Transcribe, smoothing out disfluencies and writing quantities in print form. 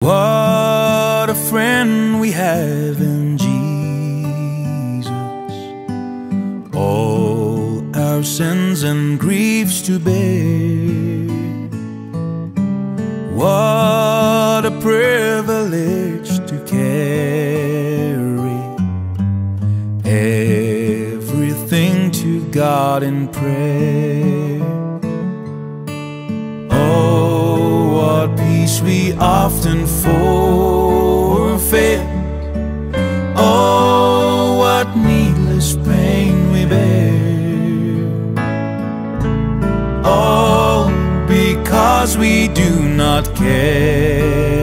What a friend we have in Jesus, all our sins and griefs to bear. What a privilege to carry everything to God in prayer. Oh, what peace we often forfeit. Oh, what needless pain we bear. All because we do not care